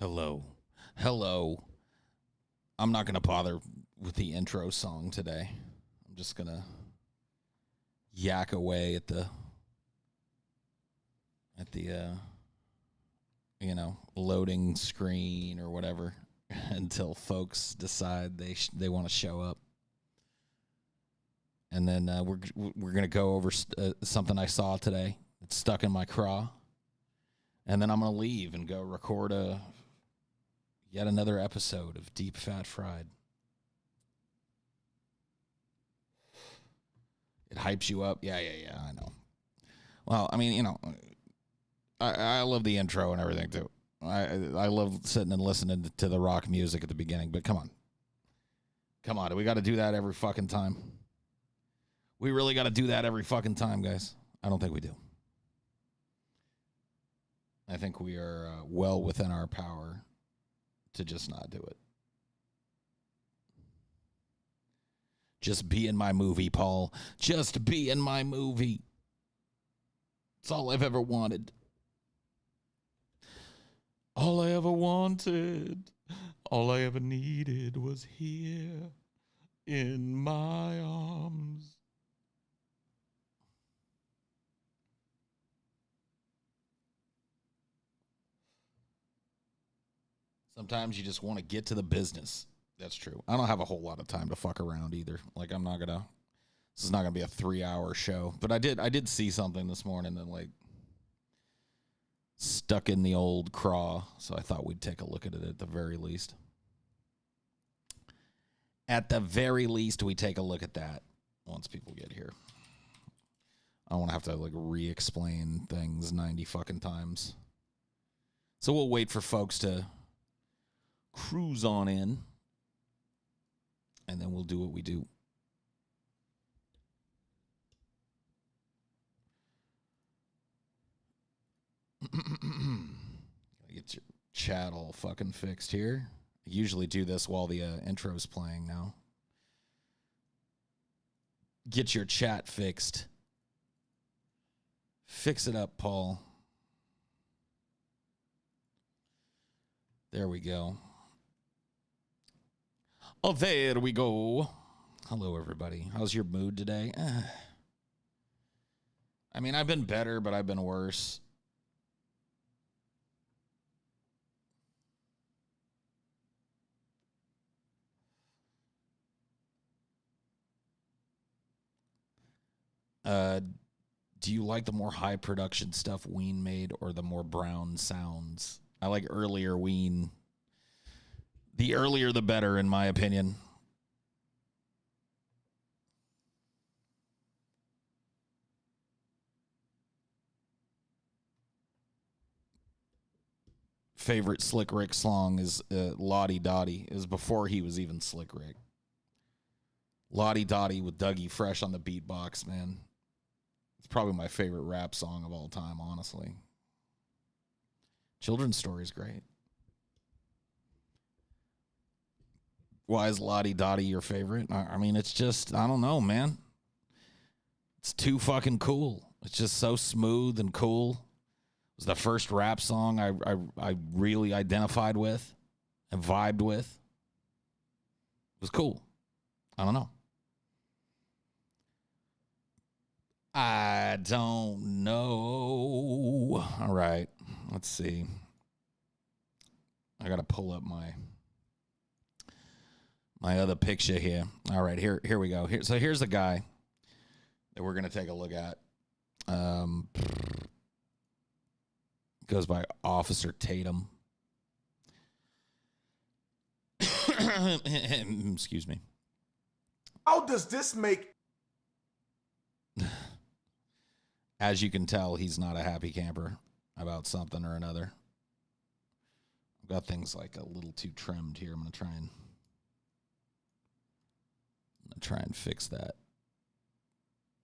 Hello. Hello. I'm not going to bother with the intro song today. I'm just going to yak away at the loading screen or whatever until folks decide they want to show up. And then we're going to go over something I saw today. It's stuck in my craw. And then I'm going to leave and go record yet another episode of Deep Fat Fried. It hypes you up. Yeah, I know. Well, I mean, I love the intro and everything, too. I love sitting and listening to the rock music at the beginning, but come on. Come on, do we got to do that every fucking time? We really got to do that every fucking time, guys. I don't think we do. I think we are well within our power to just not do it. Just be in my movie, Paul. Just be in my movie. It's all I've ever wanted. All I ever wanted, all I ever needed was here in my arms. Sometimes you just want to get to the business. That's true. I don't have a whole lot of time to fuck around either. Like this is not gonna be a 3-hour show. But I did see something this morning that like stuck in the old craw. So I thought we'd take a look at it at the very least. At the very least, we take a look at that once people get here. I don't want to have to like re-explain things 90 fucking times. So we'll wait for folks to cruise on in, and then we'll do what we do. Get your chat all fucking fixed here. I usually do this while the intro's playing now. Get your chat fixed. Fix it up, Paul. There we go. Oh, there we go. Hello, everybody. How's your mood today? I mean, I've been better, but I've been worse. Do you like the more high production stuff Ween made or the more brown sounds? I like earlier Ween. The earlier, the better, in my opinion. Favorite Slick Rick song is Lottie Dottie. It was before he was even Slick Rick. Lottie Dottie with Dougie Fresh on the beatbox, man. It's probably my favorite rap song of all time, honestly. Children's Story is great. Why is Lottie Dottie your favorite? I mean, it's just, I don't know, man. It's too fucking cool. It's just so smooth and cool. It was the first rap song I really identified with and vibed with. It was cool. I don't know. I don't know. All right. Let's see. I got to pull up my other picture here. All right, here we go. So here's the guy that we're going to take a look at. Goes by Officer Tatum. Excuse me. How does this make... As you can tell, he's not a happy camper about something or another. I've got things like a little too trimmed here. I'm going to try and fix that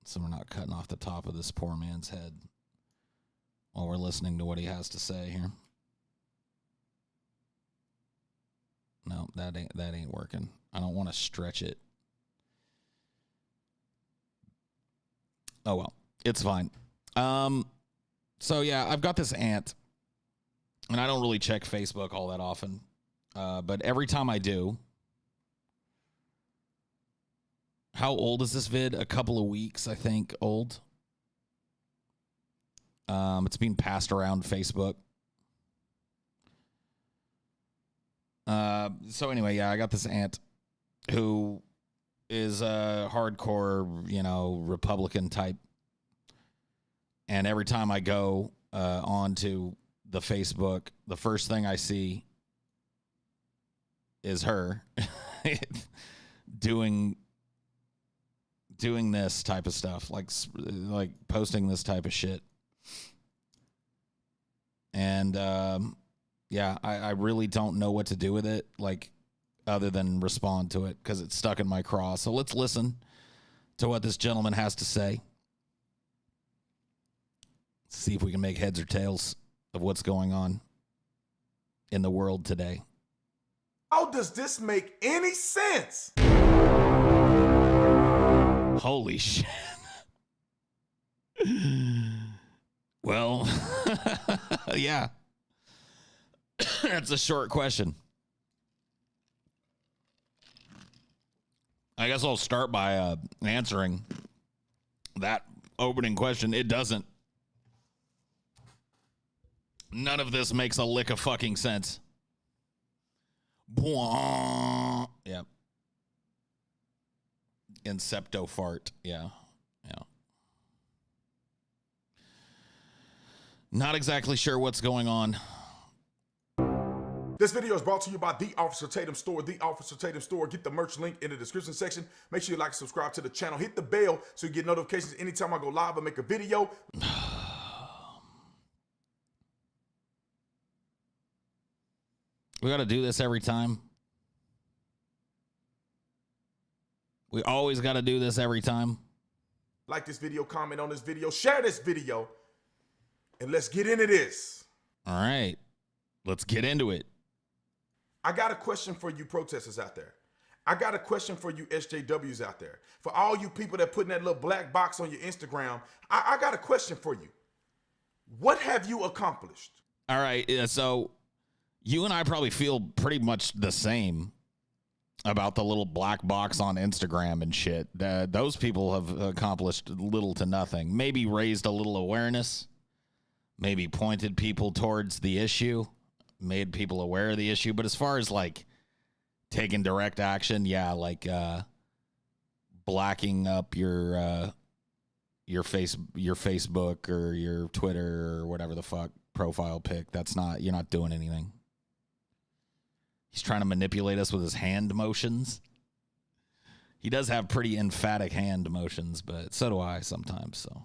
so we're not cutting off the top of this poor man's head while we're listening to what he has to say here. No, that ain't working. I don't want to stretch it. Oh well, it's fine. So yeah, I've got this aunt And I don't really check Facebook all that often. But every time I do, how old is this vid? A couple of weeks, I think, old. It's being passed around Facebook. So anyway, yeah, I got this aunt who is a hardcore, Republican type. And every time I go onto the Facebook, the first thing I see is her doing this type of stuff, like posting this type of shit. And yeah, I really don't know what to do with it, like, other than respond to it because it's stuck in my craw. So let's listen to what this gentleman has to say. See if we can make heads or tails of what's going on in the world today. How does this make any sense? Holy shit. Well, yeah. That's a short question. I guess I'll start by answering that opening question. It doesn't. None of this makes a lick of fucking sense. Yeah. Incepto fart. Yeah. Not exactly sure what's going on. This video is brought to you by The Officer Tatum Store. The Officer Tatum Store. Get the merch link in the description section. Make sure you like and subscribe to the channel. Hit the bell so you get notifications anytime I go live or make a video. We got to do this every time. We always got to do this every time. Like this video, comment on this video, share this video, and let's get into this. All right. Let's get into it. I got a question for you protesters out there. I got a question for you SJWs out there. For all you people that putting that little black box on your Instagram, I got a question for you. What have you accomplished? All right. So you and I probably feel pretty much the same about the little black box on Instagram and shit. Those people have accomplished little to nothing. Maybe raised a little awareness. Maybe pointed people towards the issue. Made people aware of the issue. But as far as like taking direct action, yeah, like blacking up your Facebook or your Twitter or whatever the fuck profile pic, you're not doing anything. He's trying to manipulate us with his hand motions. He does have pretty emphatic hand motions, but so do I sometimes. So,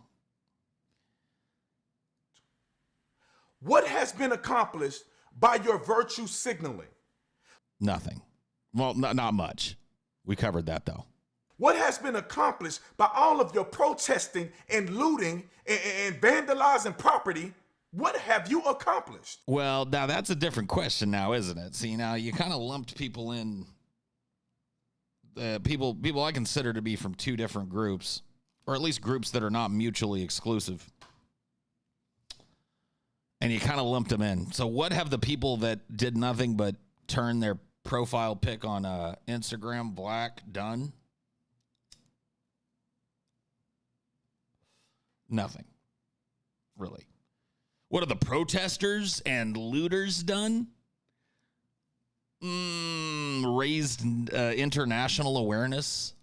what has been accomplished by your virtue signaling? Nothing. Well, not much. We covered that, though. What has been accomplished by all of your protesting and looting and vandalizing property? What have you accomplished? Well, now that's a different question now, isn't it? See, now you kind of lumped people in, people I consider to be from two different groups, or at least groups that are not mutually exclusive. And you kind of lumped them in. So what have the people that did nothing but turn their profile pic on Instagram black done? Nothing. Really. What have the protesters and looters done? Raised international awareness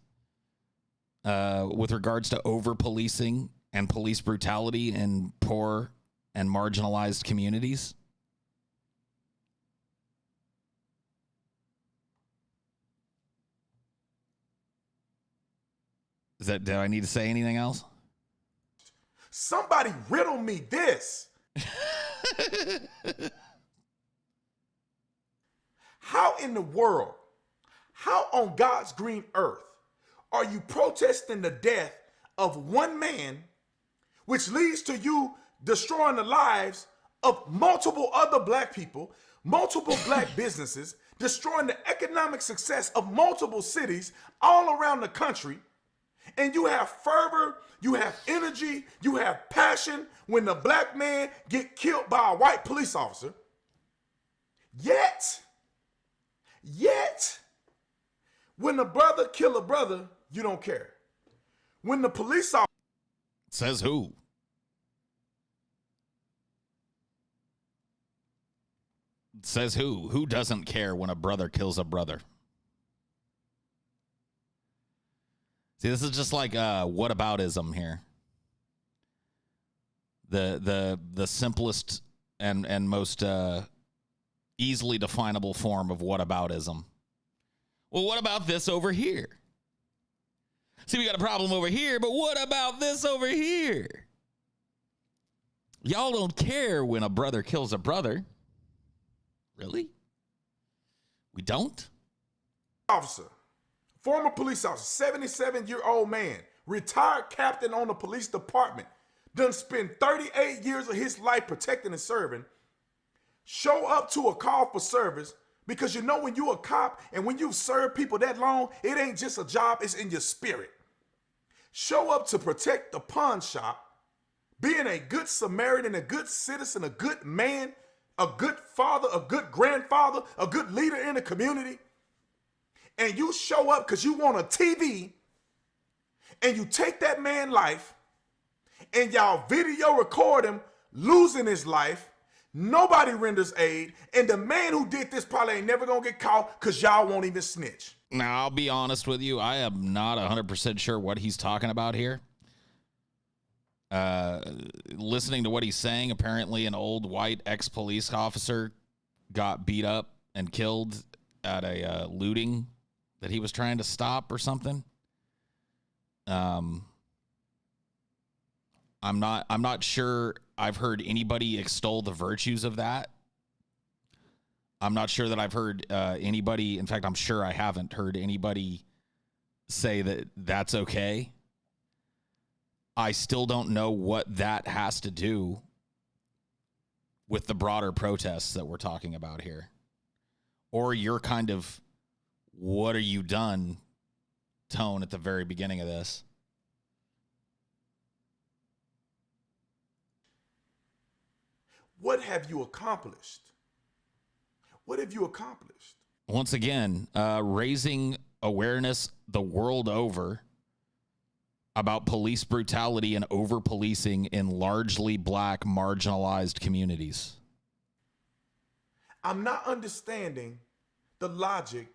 with regards to over-policing and police brutality in poor and marginalized communities. Do I need to say anything else? Somebody riddle me this. How in the world, how on God's green earth are you protesting the death of one man, which leads to you destroying the lives of multiple other black people, multiple black businesses, destroying the economic success of multiple cities all around the country? And you have fervor, you have energy, you have passion when the black man get killed by a white police officer. Yet, when a brother kill a brother, you don't care. When the police officer Says who? Says who? Who doesn't care when a brother kills a brother? See, this is just like whataboutism here. The simplest and most easily definable form of whataboutism. Well, what about this over here? See, we got a problem over here, but what about this over here? Y'all don't care when a brother kills a brother. Really? We don't? officer, former police officer, 77-year-old man, retired captain on the police department, done spent 38 years of his life protecting and serving, show up to a call for service because you know when you a cop and when you've served people that long, it ain't just a job, it's in your spirit. Show up to protect the pawn shop, being a good Samaritan, a good citizen, a good man, a good father, a good grandfather, a good leader in the community, and you show up because you want a TV, and you take that man's life, and y'all video record him losing his life, nobody renders aid, and the man who did this probably ain't never gonna get caught because y'all won't even snitch. Now, I'll be honest with you. I am not 100% sure what he's talking about here. Listening to what he's saying, apparently an old white ex-police officer got beat up and killed at a looting that he was trying to stop or something. I'm not sure I've heard anybody extol the virtues of that. I'm not sure that I've heard anybody, in fact, I'm sure I haven't heard anybody say that that's okay. I still don't know what that has to do with the broader protests that we're talking about here. Or your kind of, what are you done tone at the very beginning of this. What have you accomplished? What have you accomplished? Once again, raising awareness the world over about police brutality and over-policing in largely black, marginalized communities. I'm not understanding the logic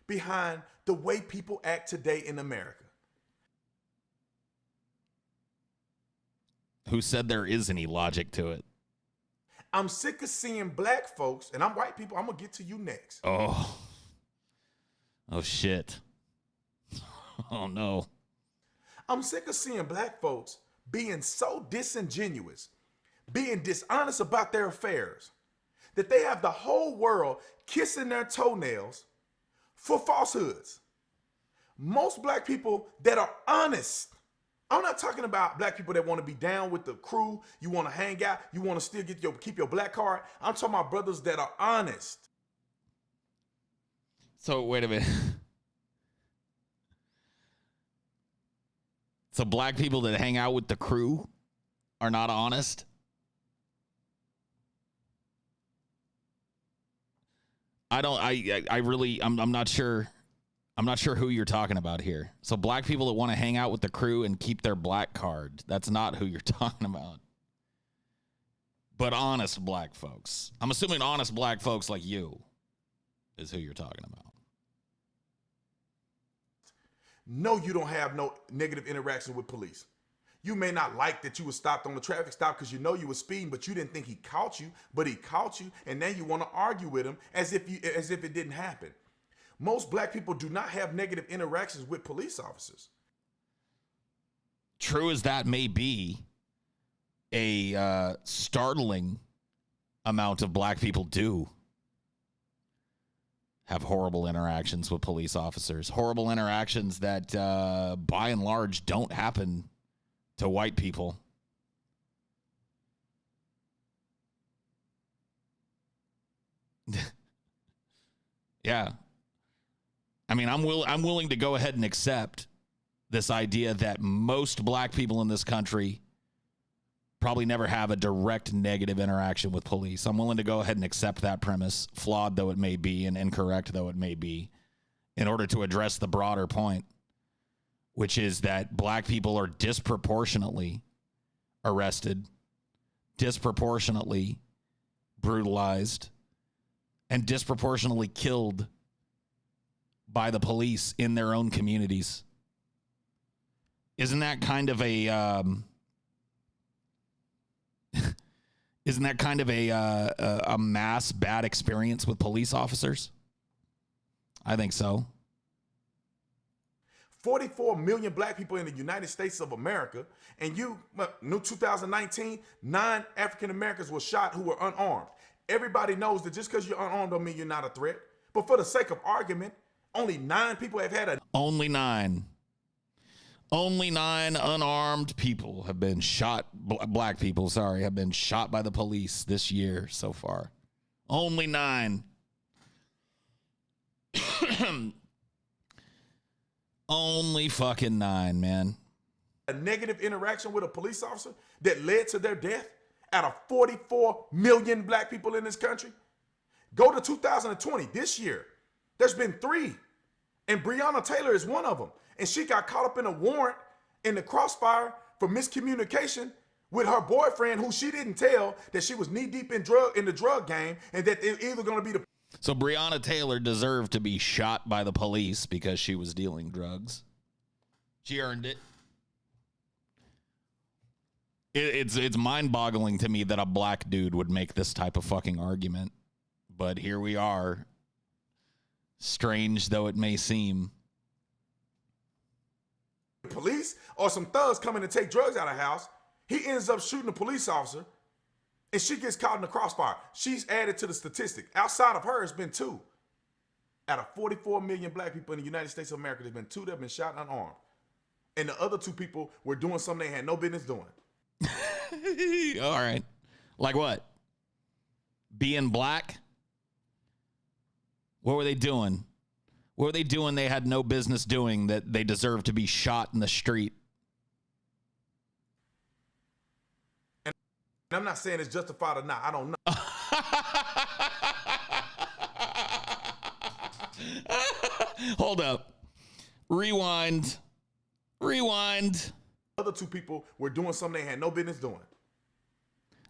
behind the way people act today in America. Who said there is any logic to it? I'm sick of seeing black folks, and I'm white people, I'm going to get to you next. Oh, shit. Oh, no. I'm sick of seeing black folks being so disingenuous, being dishonest about their affairs, that they have the whole world kissing their toenails for falsehoods. Most black people that are honest, I'm not talking about black people that want to be down with the crew, you want to hang out, you want to still keep your black card. I'm talking about brothers that are honest. So, wait a minute. So black people that hang out with the crew are not honest? I'm not sure. I'm not sure who you're talking about here. So black people that want to hang out with the crew and keep their black card, that's not who you're talking about. But honest black folks. I'm assuming honest black folks like you is who you're talking about. No, you don't have no negative interaction with police. You may not like that you were stopped on the traffic stop because you know you were speeding, but you didn't think he caught you, but he caught you, and then you want to argue with him as if it didn't happen. Most black people do not have negative interactions with police officers. True as that may be, a startling amount of black people do have horrible interactions with police officers. Horrible interactions that, by and large, don't happen to white people. Yeah. I mean, I'm willing to go ahead and accept this idea that most black people in this country probably never have a direct negative interaction with police. I'm willing to go ahead and accept that premise, flawed though it may be and incorrect though it may be, in order to address the broader point, which is that black people are disproportionately arrested, disproportionately brutalized, and disproportionately killed by the police in their own communities. Isn't that kind of a isn't that kind of a mass bad experience with police officers? I think so. 44 million black people in the United States of America, and new 2019, 9 African Americans were shot who were unarmed. Everybody knows that just because you're unarmed don't mean you're not a threat. But for the sake of argument, only 9 people have had a... Only 9. Only 9 unarmed people have been shot, black people, sorry, have been shot by the police this year so far. Only 9. Only fucking 9, man. A negative interaction with a police officer that led to their death out of 44 million black people in this country. Go to 2020, this year. There's been 3. And Breonna Taylor is one of them. And she got caught up in a warrant in the crossfire for miscommunication with her boyfriend, who she didn't tell that she was knee deep in the drug game, and that they're either going to be the... So Breonna Taylor deserved to be shot by the police because she was dealing drugs. She earned it. It's mind-boggling to me that a black dude would make this type of fucking argument. But here we are. Strange though it may seem. Police or some thugs coming to take drugs out of the house. He ends up shooting a police officer, and she gets caught in the crossfire. She's added to the statistic. Outside of her, it's been 2. Out of 44 million black people in the United States of America, there's been 2 that have been shot unarmed. And the other 2 people were doing something they had no business doing. All right. Like what? Being black? What were they doing? What were they doing they had no business doing that they deserved to be shot in the street? And I'm not saying it's justified or not. I don't know. Hold up. Rewind. Other 2 people were doing something they had no business doing.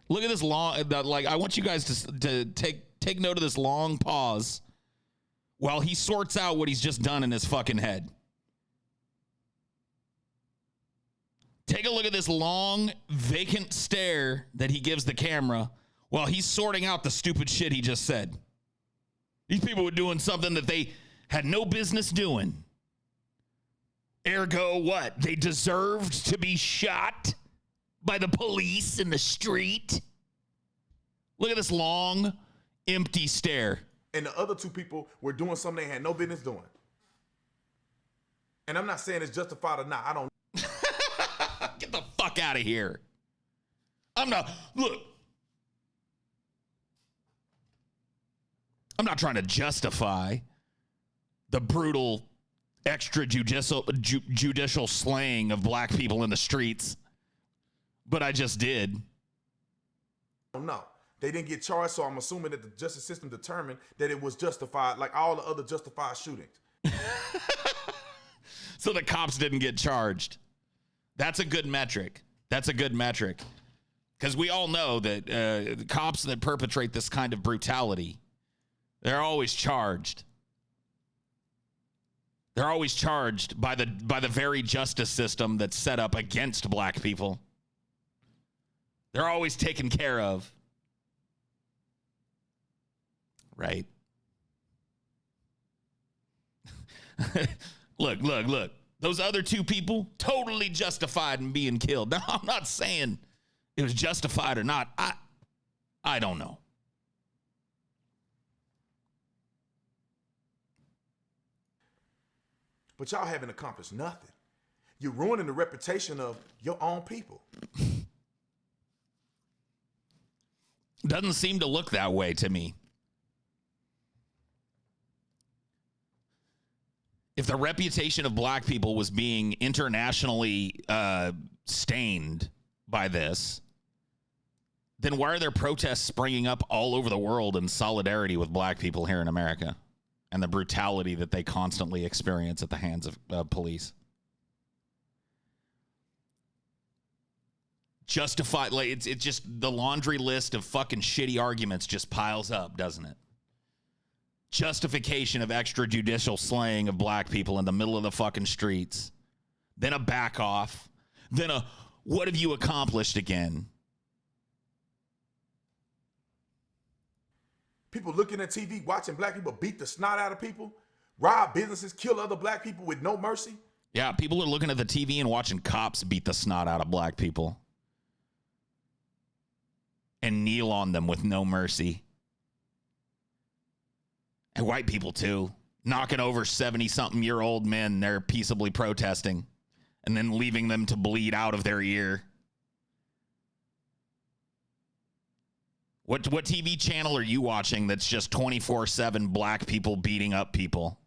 Look at this long, like, I want you guys to take note of this long pause while he sorts out what he's just done in his fucking head. Take a look at this long, vacant stare that he gives the camera while he's sorting out the stupid shit he just said. These people were doing something that they had no business doing. Ergo, what? They deserved to be shot by the police in the street? Look at this long, empty stare. And the other 2 people were doing something they had no business doing. And I'm not saying it's justified or not. I don't know. Get the fuck out of here. I'm not trying to justify the brutal extrajudicial slaying of black people in the streets, but I just did. I don't know. They didn't get charged, so I'm assuming that the justice system determined that it was justified, like all the other justified shootings. So the cops didn't get charged. That's a good metric. Because we all know that the cops that perpetrate this kind of brutality, they're always charged. They're always charged by the very justice system that's set up against black people. They're always taken care of. Right? Look. Those other 2 people, totally justified in being killed. Now, I'm not saying it was justified or not. I don't know. But y'all haven't accomplished nothing. You're ruining the reputation of your own people. Doesn't seem to look that way to me. If the reputation of black people was being internationally stained by this, then why are there protests springing up all over the world in solidarity with black people here in America and the brutality that they constantly experience at the hands of police? Justify, like, it's just the laundry list of fucking shitty arguments just piles up, doesn't it? Justification of extrajudicial slaying of black people in the middle of the fucking streets. Then a back off. Then a, what have you accomplished again? People looking at TV, watching black people beat the snot out of people, rob businesses, kill other black people with no mercy. Yeah, people are looking at the TV and watching cops beat the snot out of black people and kneel on them with no mercy. And white people, too, knocking over 70-something-year-old men. They're peaceably protesting and then leaving them to bleed out of their ear. What TV channel are you watching that's just 24/7 black people beating up people?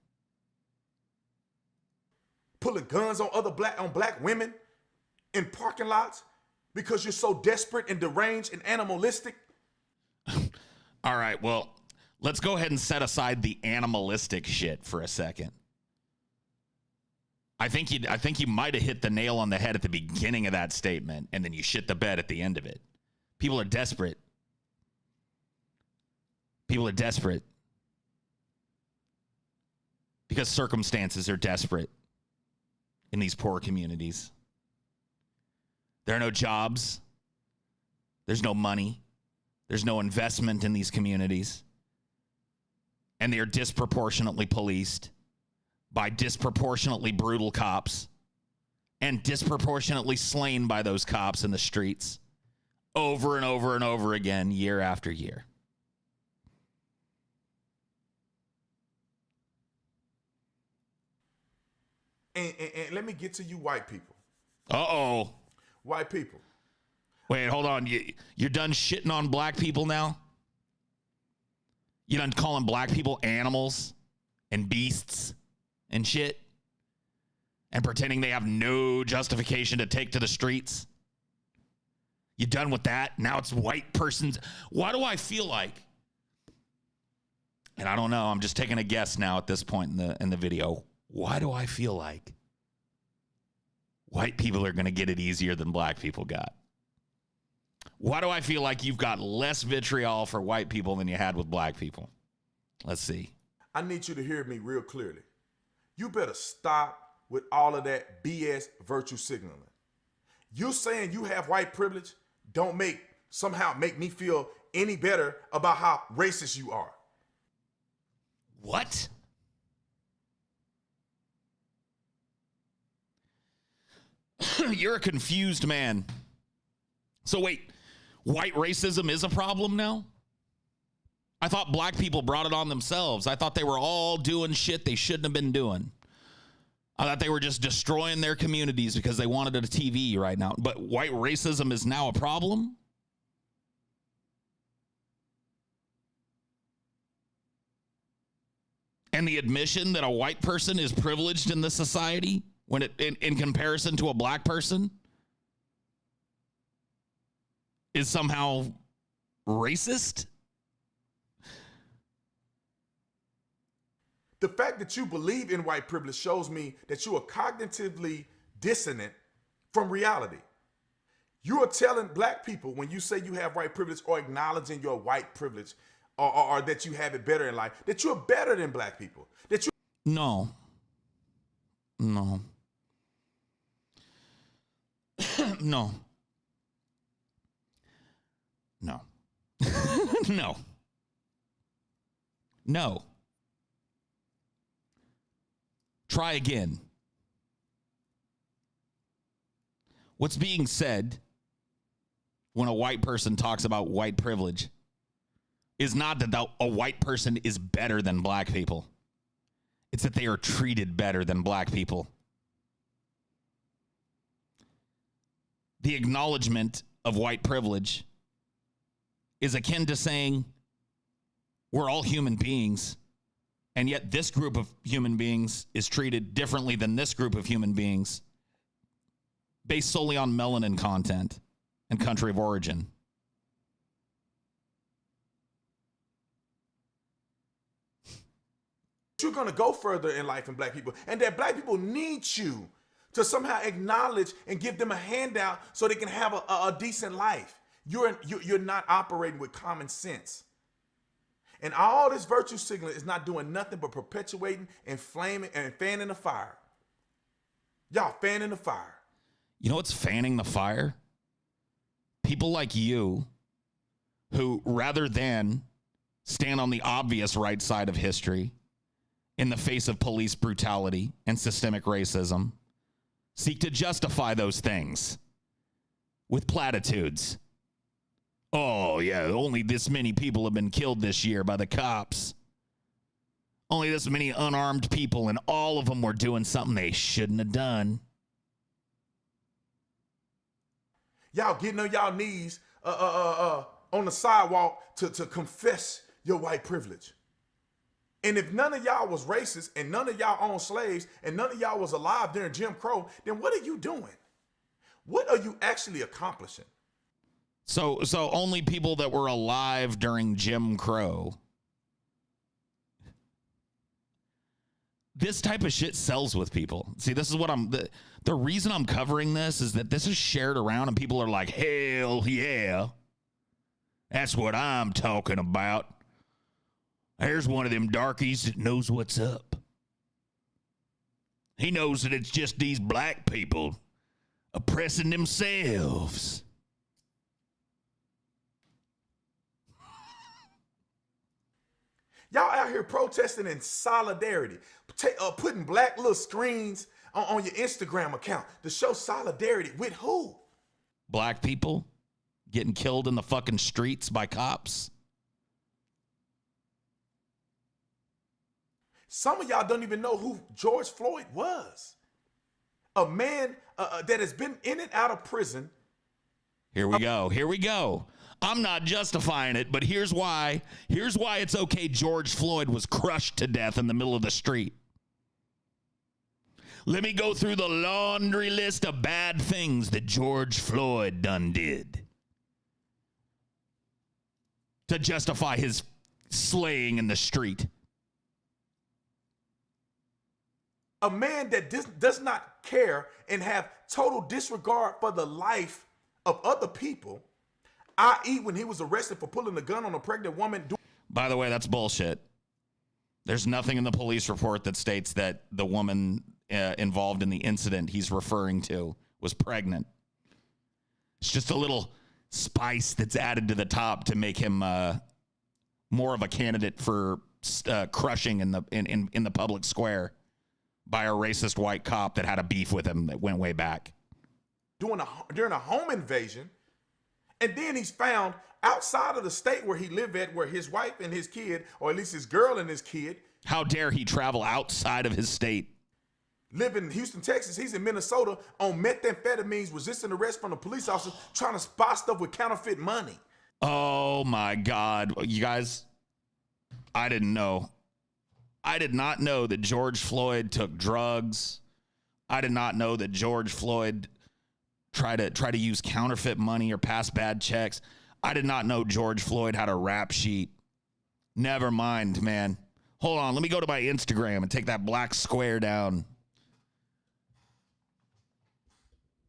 Pulling guns on black women in parking lots because you're so desperate and deranged and animalistic. All right, well, let's go ahead and set aside the animalistic shit for a second. I think you might have hit the nail on the head at the beginning of that statement, and then you shit the bed at the end of it. People are desperate. People are desperate because circumstances are desperate in these poor communities. There are no jobs. There's no money. There's no investment in these communities. And they are disproportionately policed by disproportionately brutal cops and disproportionately slain by those cops in the streets over and over and over again, year after year. And let me get to you white people. Uh-oh. White people. Wait, hold on. You're done shitting on black people now? You done calling black people animals and beasts and shit? And pretending they have no justification to take to the streets? You done with that? Now it's white persons. Why do I feel like, and I don't know, I'm just taking a guess now at this point in the video. Why do I feel like white people are going to get it easier than black people got? Why do I feel like you've got less vitriol for white people than you had with black people? Let's see. I need you to hear me real clearly. You better stop with all of that BS virtue signaling. You saying you have white privilege don't somehow make me feel any better about how racist you are. What? You're a confused man. So wait, white racism is a problem now? I thought black people brought it on themselves. I thought they were all doing shit they shouldn't have been doing. I thought they were just destroying their communities because they wanted a TV right now. But white racism is now a problem? And the admission that a white person is privileged in this society when in comparison to a black person is somehow racist? The fact that you believe in white privilege shows me that you are cognitively dissonant from reality. You are telling black people when you say you have white privilege or acknowledging your white privilege or that you have it better in life, that you're better than black people. That you No. No. No. No. No. No. Try again. What's being said when a white person talks about white privilege is not that a white person is better than black people. It's that they are treated better than black people. The acknowledgement of white privilege is akin to saying we're all human beings, and yet this group of human beings is treated differently than this group of human beings based solely on melanin content and country of origin. you're going to go further in life in black people, and that black people need you to somehow acknowledge and give them a handout so they can have a decent life. You're not operating with common sense. And all this virtue signaling is not doing nothing but perpetuating, inflaming, and fanning the fire. Y'all fanning the fire. You know what's fanning the fire? People like you who, rather than stand on the obvious right side of history in the face of police brutality and systemic racism, seek to justify those things with platitudes. Oh, yeah, only this many people have been killed this year by the cops. Only this many unarmed people, and all of them were doing something they shouldn't have done. Y'all getting on y'all knees on the sidewalk to confess your white privilege. And if none of y'all was racist and none of y'all owned slaves and none of y'all was alive during Jim Crow, then what are you doing? What are you actually accomplishing? So only people that were alive during Jim Crow. This type of shit sells with people. See, this is what the reason I'm covering this is that this is shared around and people are like, hell yeah. That's what I'm talking about. There's one of them darkies that knows what's up. He knows that it's just these black people oppressing themselves. Y'all out here protesting in solidarity, putting black little screens on your Instagram account to show solidarity with who? Black people getting killed in the fucking streets by cops. Some of y'all don't even know who George Floyd was. A man that has been in and out of prison. Here we go. I'm not justifying it, but here's why. Here's why it's okay George Floyd was crushed to death in the middle of the street. Let me go through the laundry list of bad things that George Floyd done did to justify his slaying in the street. A man that does not care and have total disregard for the life of other people, i.e. when he was arrested for pulling a gun on a pregnant woman. By the way, that's bullshit. There's nothing in the police report that states that the woman involved in the incident he's referring to was pregnant. It's just a little spice that's added to the top to make him more of a candidate for crushing in the public square by a racist white cop that had a beef with him that went way back. During a home invasion, and then he's found outside of the state where he lived at, where his wife and his kid, or at least his girl and his kid. How dare he travel outside of his state? Live in Houston, Texas. He's in Minnesota on methamphetamines, resisting arrest from the police officer, trying to buy stuff with counterfeit money. Oh my God. You guys, I didn't know. I did not know that George Floyd took drugs. I did not know that George Floyd tried to use counterfeit money or pass bad checks. I did not know George Floyd had a rap sheet. Never mind, man. Hold on, let me go to my Instagram and take that black square down.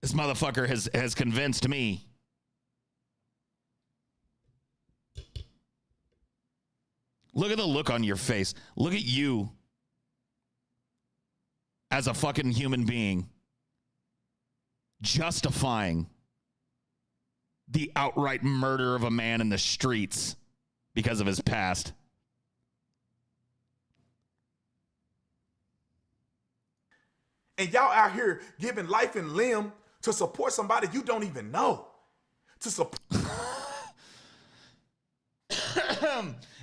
This motherfucker has convinced me. Look at the look on your face. Look at you as a fucking human being justifying the outright murder of a man in the streets because of his past. And y'all out here giving life and limb to support somebody you don't even know. To support.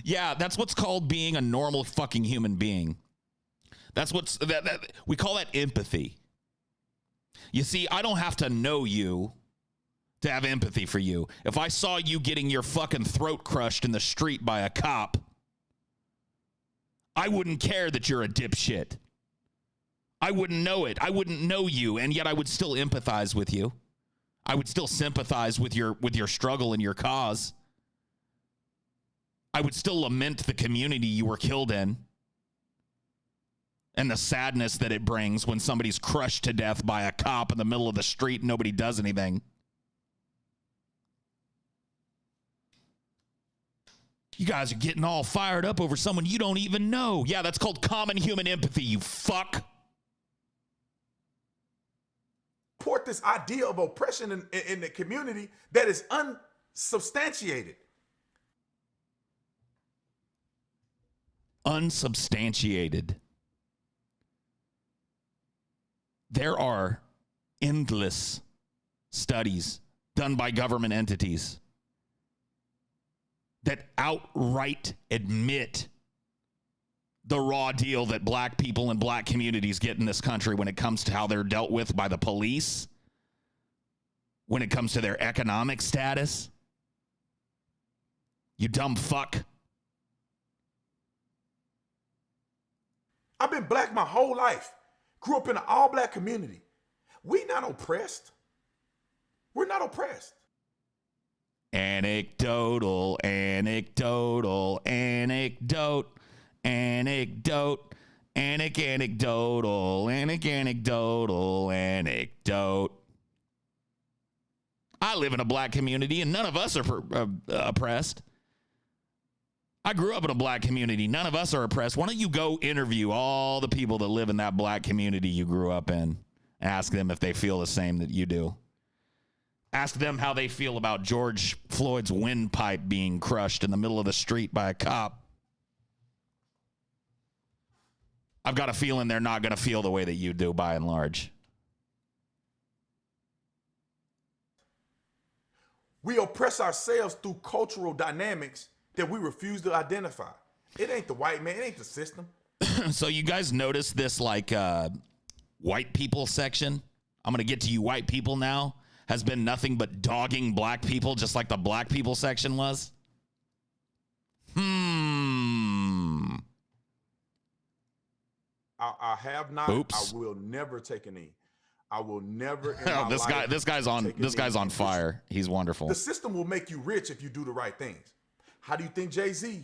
Yeah, that's what's called being a normal fucking human being. That's what's that we call that empathy. You see, I don't have to know you to have empathy for you. If I saw you getting your fucking throat crushed in the street by a cop, I wouldn't care that you're a dipshit. I wouldn't know it. I wouldn't know you, and yet I would still empathize with you. I would still sympathize with your struggle and your cause. I would still lament the community you were killed in. and the sadness that it brings when somebody's crushed to death by a cop in the middle of the street and nobody does anything. You guys are getting all fired up over someone you don't even know. Yeah, that's called common human empathy, you fuck. Support this idea of oppression in the community that is unsubstantiated. Unsubstantiated. There are endless studies done by government entities that outright admit the raw deal that black people and black communities get in this country when it comes to how they're dealt with by the police, when it comes to their economic status. You dumb fuck. I've been black my whole life. Grew up in an all-black community. We not oppressed. We're not oppressed. Anecdotal, anecdotal, anecdote, anecdote, anecdotal, anecdotal, anecdote. I live in a black community and none of us are oppressed. I grew up in a black community. None of us are oppressed. Why don't you go interview all the people that live in that black community you grew up in? Ask them if they feel the same that you do. Ask them how they feel about George Floyd's windpipe being crushed in the middle of the street by a cop. I've got a feeling they're not going to feel the way that you do by and large. We oppress ourselves through cultural dynamics that we refuse to identify. It ain't the white man, it ain't the system. So you guys notice this like white people section? I'm going to get to you white people now. Has been nothing but dogging black people just like the black people section was? I have not. Oops. I will never take a knee. I will never. This guy's on fire. He's wonderful. The system will make you rich if you do the right things. How do you think Jay-Z?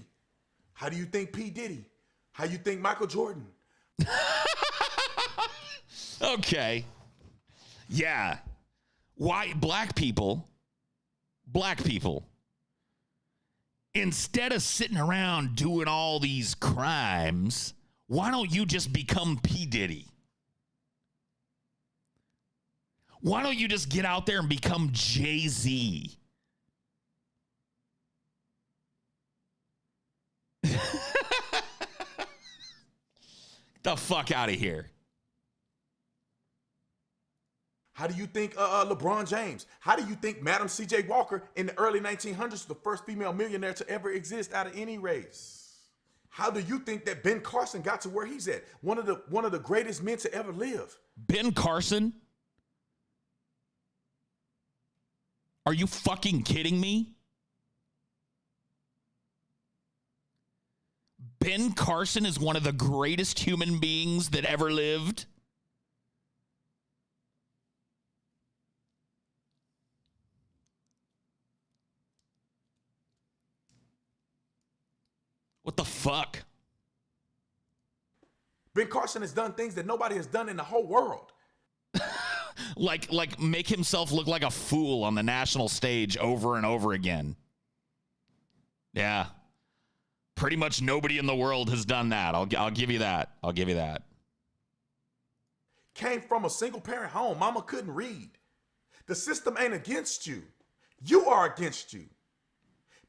How do you think P. Diddy? How you think Michael Jordan? Okay. Yeah. Why black people, instead of sitting around doing all these crimes, why don't you just become P. Diddy? Why don't you just get out there and become Jay-Z? The fuck out of here. How do you think LeBron James? How do you think Madam C.J. Walker in the early 1900s was the first female millionaire to ever exist out of any race? How do you think that Ben Carson got to where he's at? One of the greatest men to ever live. Ben Carson? Are you fucking kidding me? Ben Carson is one of the greatest human beings that ever lived. What the fuck? Ben Carson has done things that nobody has done in the whole world. like make himself look like a fool on the national stage over and over again. Yeah. Pretty much nobody in the world has done that. I'll give you that. I'll give you that. Came from a single parent home. Mama couldn't read. The system ain't against you. You are against you.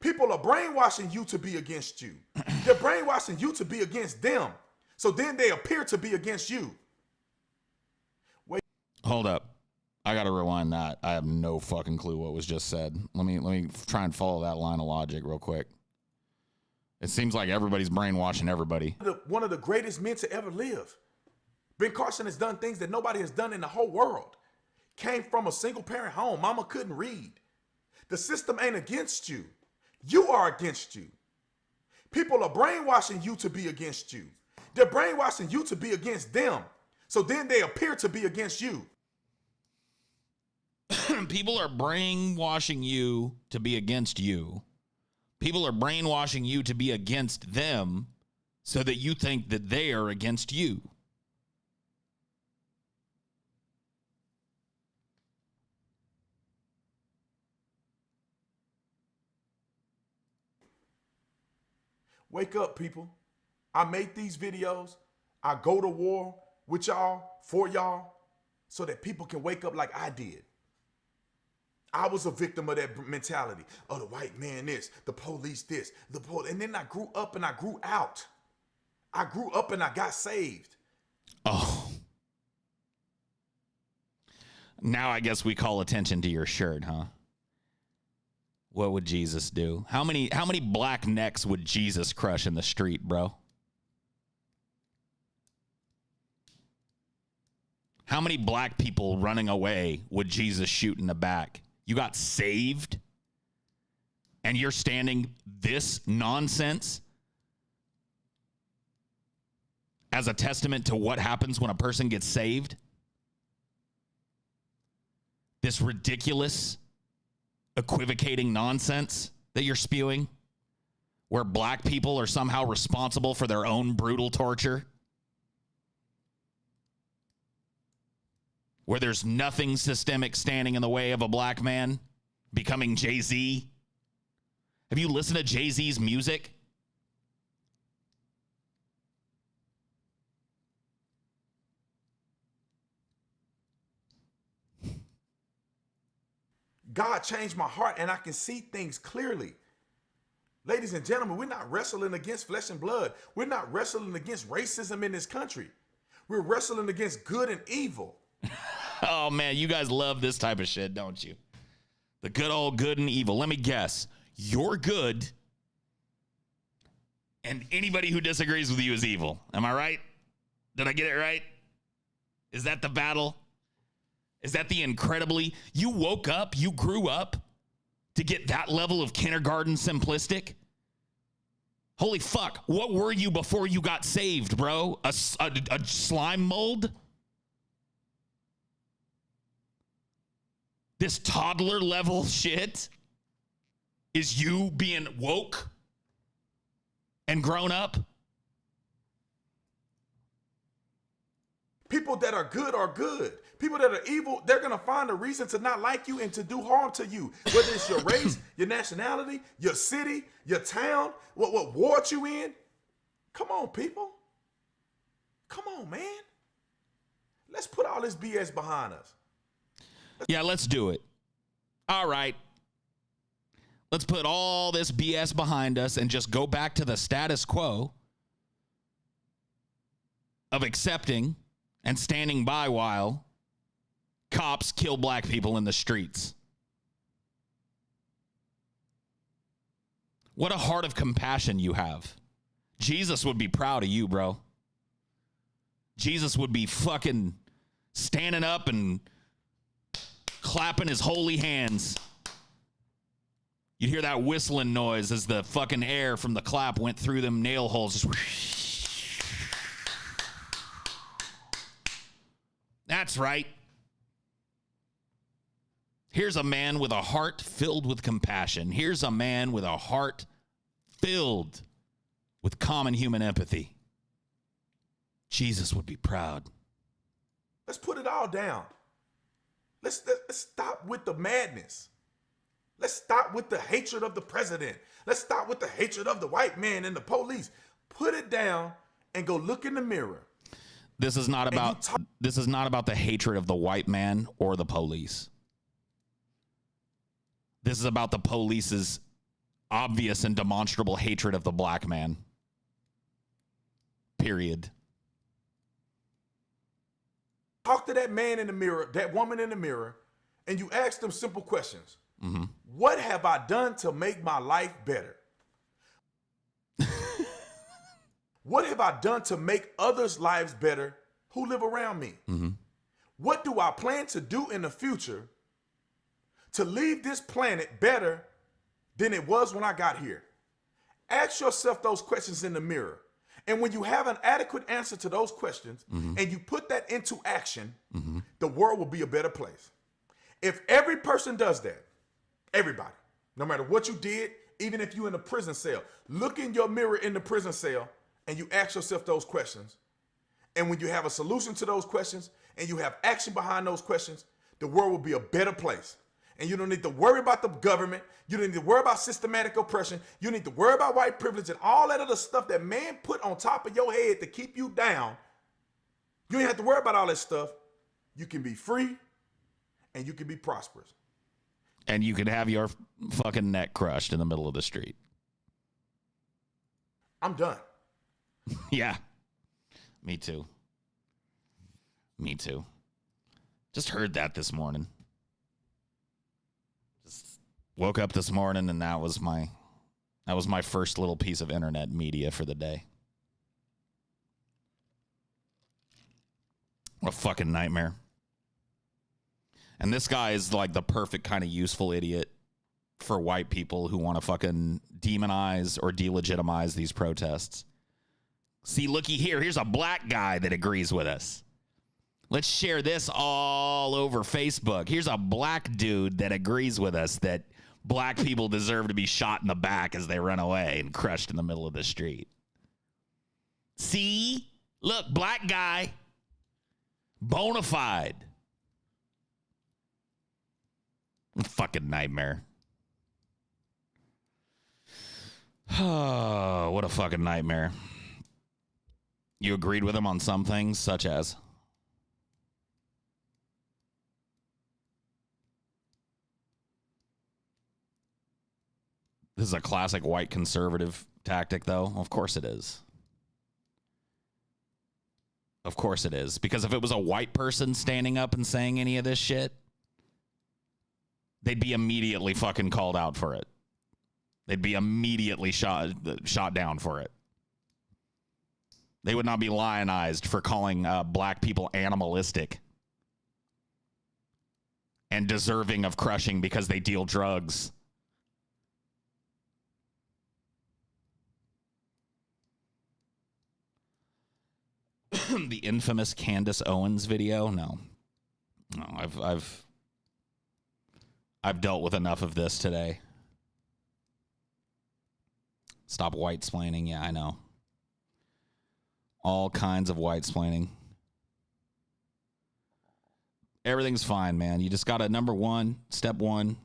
People are brainwashing you to be against you. They're brainwashing you to be against them. So then they appear to be against you. Wait. Hold up. I got to rewind that. I have no fucking clue what was just said. Let me try and follow that line of logic real quick. It seems like everybody's brainwashing everybody. One of the greatest men to ever live. Ben Carson has done things that nobody has done in the whole world. Came from a single parent home. Mama couldn't read. The system ain't against you. You are against you. People are brainwashing you to be against you. They're brainwashing you to be against them. So then they appear to be against you. People are brainwashing you to be against you. People are brainwashing you to be against them so that you think that they are against you. Wake up, people. I make these videos. I go to war with y'all, for y'all, so that people can wake up like I did. I was a victim of that mentality. Oh, the white man this, the police this, and then I grew up and I grew out. I grew up and I got saved. Oh. Now I guess we call attention to your shirt, huh? What would Jesus do? How many black necks would Jesus crush in the street, bro? How many black people running away would Jesus shoot in the back? You got saved, and you're standing this nonsense as a testament to what happens when a person gets saved? This ridiculous, equivocating nonsense that you're spewing, where black people are somehow responsible for their own brutal torture, where there's nothing systemic standing in the way of a black man becoming Jay-Z. Have you listened to Jay-Z's music? God changed my heart and I can see things clearly. Ladies and gentlemen, we're not wrestling against flesh and blood. We're not wrestling against racism in this country. We're wrestling against good and evil. Oh, man, you guys love this type of shit, don't you? The good old good and evil. Let me guess. You're good, and anybody who disagrees with you is evil. Am I right? Did I get it right? Is that the battle? Is that the incredibly... You woke up, you grew up to get that level of kindergarten simplistic? Holy fuck, what were you before you got saved, bro? A slime mold? This toddler level shit is you being woke and grown up? People that are good are good. People that are evil, they're going to find a reason to not like you and to do harm to you. Whether it's your race, your nationality, your city, your town, what ward you in. Come on, people. Come on, man. Let's put all this BS behind us. Yeah, let's do it. All right. Let's put all this BS behind us and just go back to the status quo of accepting and standing by while cops kill black people in the streets. What a heart of compassion you have. Jesus would be proud of you, bro. Jesus would be fucking standing up and clapping his holy hands. You'd hear that whistling noise as the fucking air from the clap went through them nail holes. Just that's right. Here's a man with a heart filled with compassion. Here's a man with a heart filled with common human empathy. Jesus would be proud. Let's put it all down. Let's stop with the madness. Let's stop with the hatred of the president. Let's stop with the hatred of the white man and the police. Put it down and go look in the mirror. This is not about the hatred of the white man or the police. This is about the police's obvious and demonstrable hatred of the black man. Period. Talk to that man in the mirror, that woman in the mirror, and you ask them simple questions. Mm-hmm. What have I done to make my life better? What have I done to make others' lives better who live around me? Mm-hmm. What do I plan to do in the future to leave this planet better than it was when I got here? Ask yourself those questions in the mirror. And when you have an adequate answer to those questions and you put that into action, the world will be a better place. If every person does that, everybody, no matter what you did, even if you're in a prison cell, look in your mirror in the prison cell and you ask yourself those questions. And when you have a solution to those questions and you have action behind those questions, the world will be a better place. And you don't need to worry about the government. You don't need to worry about systematic oppression. You need to worry about white privilege and all that other stuff that man put on top of your head to keep you down. You ain't have to worry about all that stuff. You can be free and you can be prosperous. And you can have your fucking neck crushed in the middle of the street. I'm done. Yeah. Me too. Me too. Just heard that this morning. Just woke up this morning and that was my first little piece of internet media for the day. What a fucking nightmare. And this guy is like the perfect kind of useful idiot for white people who want to fucking demonize or delegitimize these protests. See, looky here. Here's a black guy that agrees with us. Let's share this all over Facebook. Here's a black dude that agrees with us that black people deserve to be shot in the back as they run away and crushed in the middle of the street. See? Look, black guy. Bona fide. Fucking nightmare. Oh, what a fucking nightmare. You agreed with him on some things, such as? This is a classic white conservative tactic, though. Of course it is. Of course it is. Because if it was a white person standing up and saying any of this shit, they'd be immediately fucking called out for it. They'd be immediately shot down for it. They would not be lionized for calling black people animalistic and deserving of crushing because they deal drugs. The infamous Candace Owens video? No, I've dealt with enough of this today. Stop white-splaining. Yeah, I know. All kinds of white-splaining. Everything's fine, man. You just got to, number one, step one,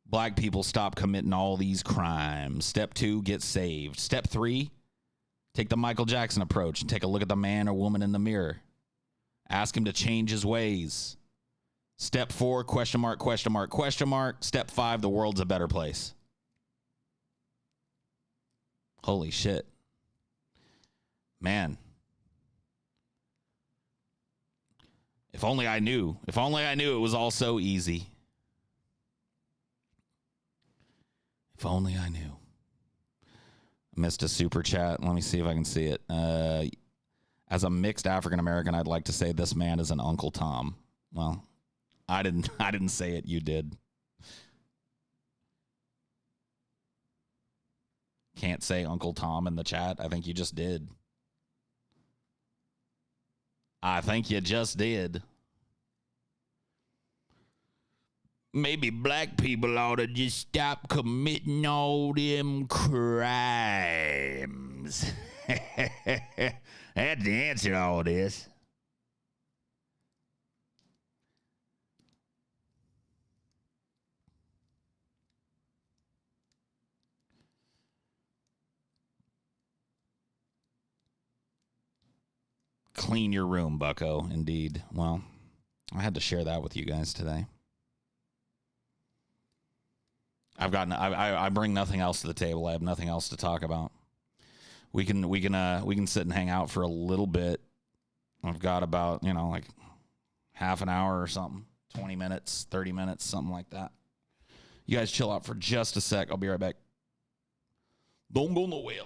black people stop committing all these crimes. Step two, get saved. Step three, take the Michael Jackson approach and take a look at the man or woman in the mirror. Ask him to change his ways. Step four, question mark, question mark, question mark. Step five, the world's a better place. Holy shit. Man. If only I knew. If only I knew it was all so easy. If only I knew. I missed a super chat. Let me see if I can see it. As a mixed African American, I'd like to say this man is an Uncle Tom. Well, I didn't say it. You did. Can't say Uncle Tom in the chat. I think you just did. I think you just did. Maybe black people ought to just stop committing all them crimes. That's the answer to all this. Clean your room, bucko. Indeed. Well, I had to share that with you guys today. I bring nothing else to the table. I have nothing else to talk about. We can sit and hang out for a little bit. I've got about, like half an hour or something, 20 minutes, 30 minutes, something like that. You guys chill out for just a sec. I'll be right back. Don't go nowhere.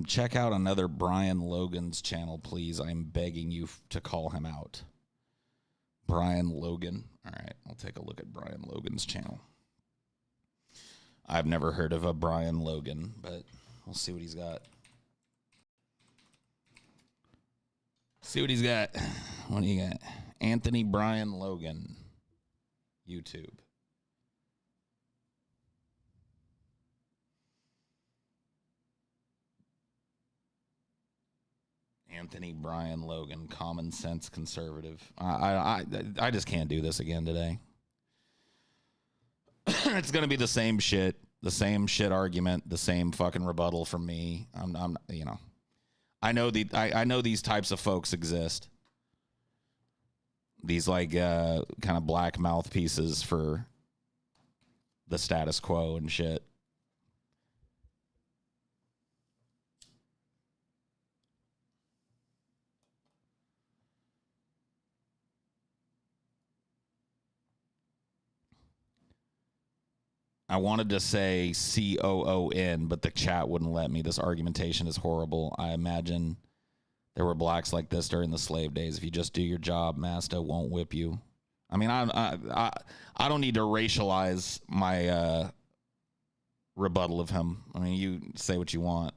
Check out another Brian Logan's channel, please. I'm begging you to call him out. Brian Logan. All right, I'll take a look at Brian Logan's channel. I've never heard of a Brian Logan, but we'll see what he's got. See what he's got. What do you got? Anthony Brian Logan. YouTube. Anthony Brian Logan, common sense conservative. I just can't do this again today. It's gonna be the same shit argument, the same fucking rebuttal from me. I'm you know, I know these types of folks exist. These like kind of black mouthpieces for the status quo and shit. I wanted to say COON, but the chat wouldn't let me. This argumentation is horrible. I imagine there were blacks like this during the slave days. If you just do your job, master won't whip you. I mean, I don't need to racialize my rebuttal of him. I mean, you say what you want.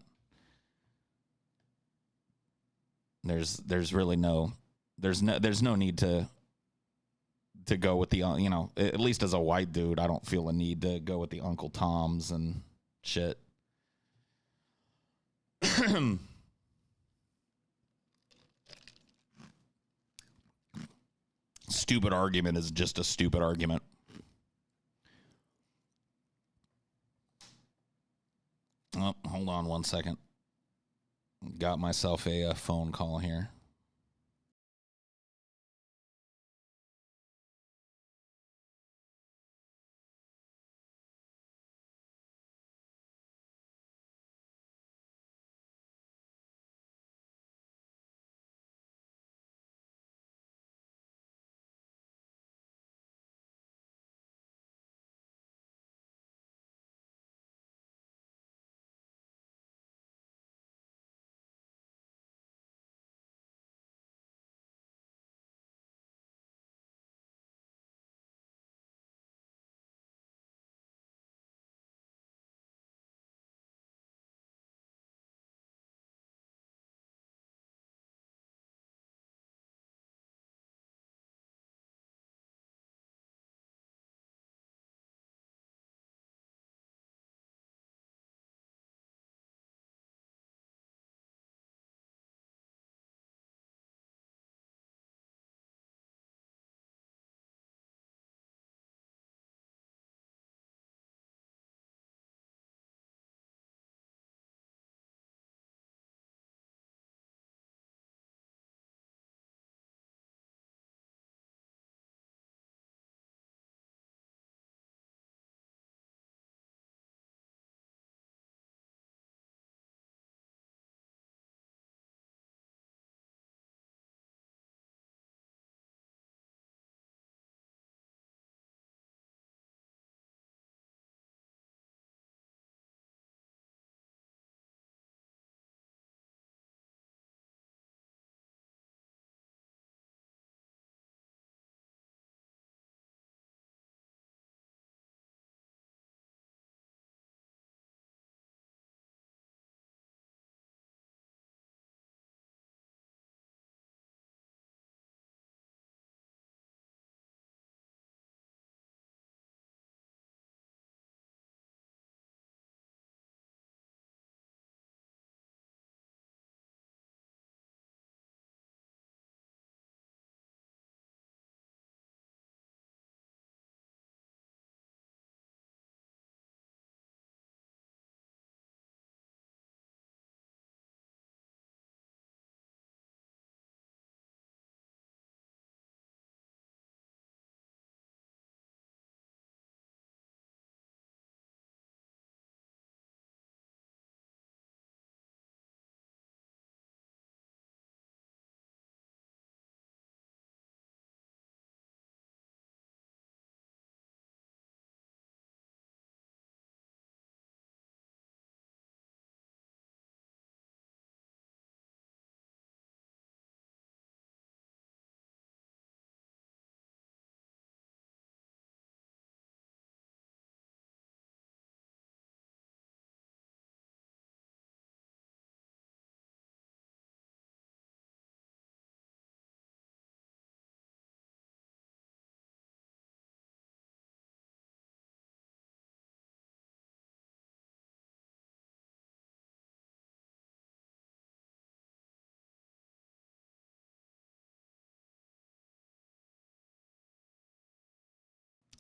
There's really no need to go with the, you know, at least as a white dude, I don't feel a need to go with the Uncle Toms and shit. Stupid argument is just a stupid argument. Oh, hold on one second. Got myself a phone call here.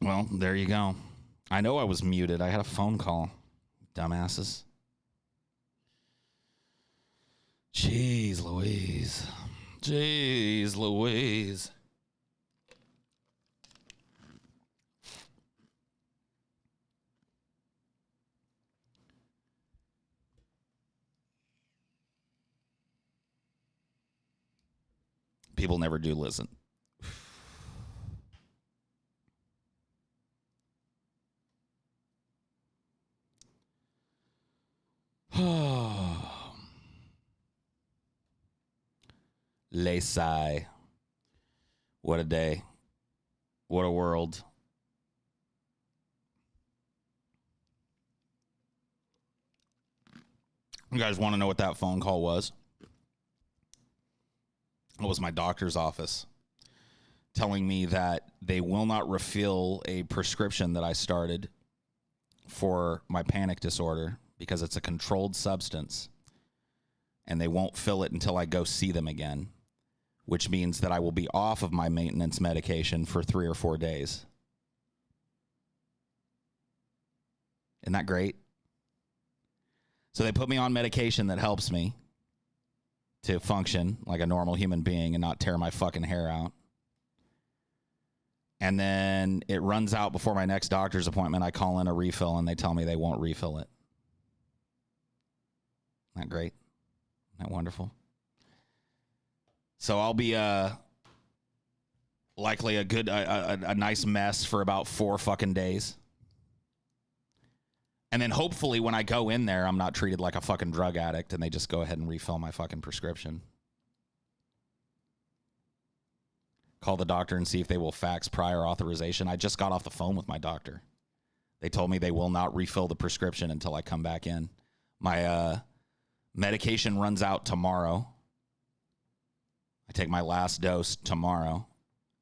Well, there you go. I know I was muted. I had a phone call. Dumbasses. Jeez Louise. Jeez Louise. People never do listen. Lesai. What a day. What a world. You guys want to know what that phone call was? It was my doctor's office telling me that they will not refill a prescription that I started for my panic disorder because it's a controlled substance, and they won't fill it until I go see them again, which means that I will be off of my maintenance medication for 3 or 4 days. Isn't that great? So they put me on medication that helps me to function like a normal human being and not tear my fucking hair out. And then it runs out before my next doctor's appointment. I call in a refill and they tell me they won't refill it. Isn't that great? Isn't that wonderful? So I'll be likely a nice mess for about 4 fucking days. And then hopefully when I go in there, I'm not treated like a fucking drug addict and they just go ahead and refill my fucking prescription. Call the doctor and see if they will fax prior authorization. I just got off the phone with my doctor. They told me they will not refill the prescription until I come back in. My medication runs out tomorrow. I take my last dose tomorrow.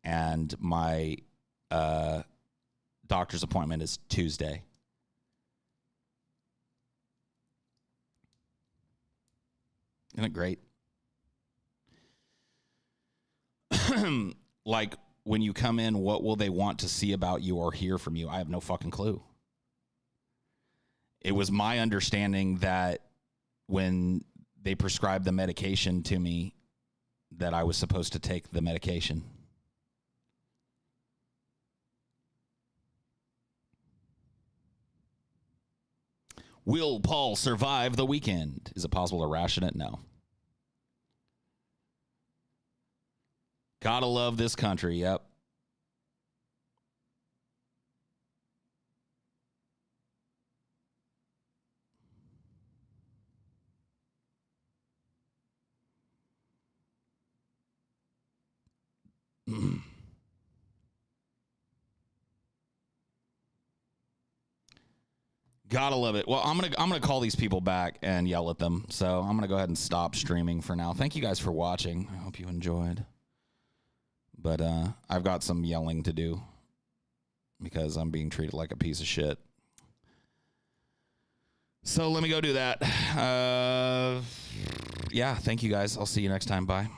And my doctor's appointment is Tuesday. Isn't it great? Like, when you come in, what will they want to see about you or hear from you? I have no fucking clue. It was my understanding that when they prescribed the medication to me, that I was supposed to take the medication. Will Paul survive the weekend? Is it possible to ration it? No. Gotta love this country. Yep. Gotta love it. Well, I'm gonna call these people back and yell at them. So I'm gonna go ahead and stop streaming for now. Thank you guys for watching. I hope you enjoyed. But I've got some yelling to do because I'm being treated like a piece of shit. So let me go do that. Yeah, thank you guys. I'll see you next time. Bye.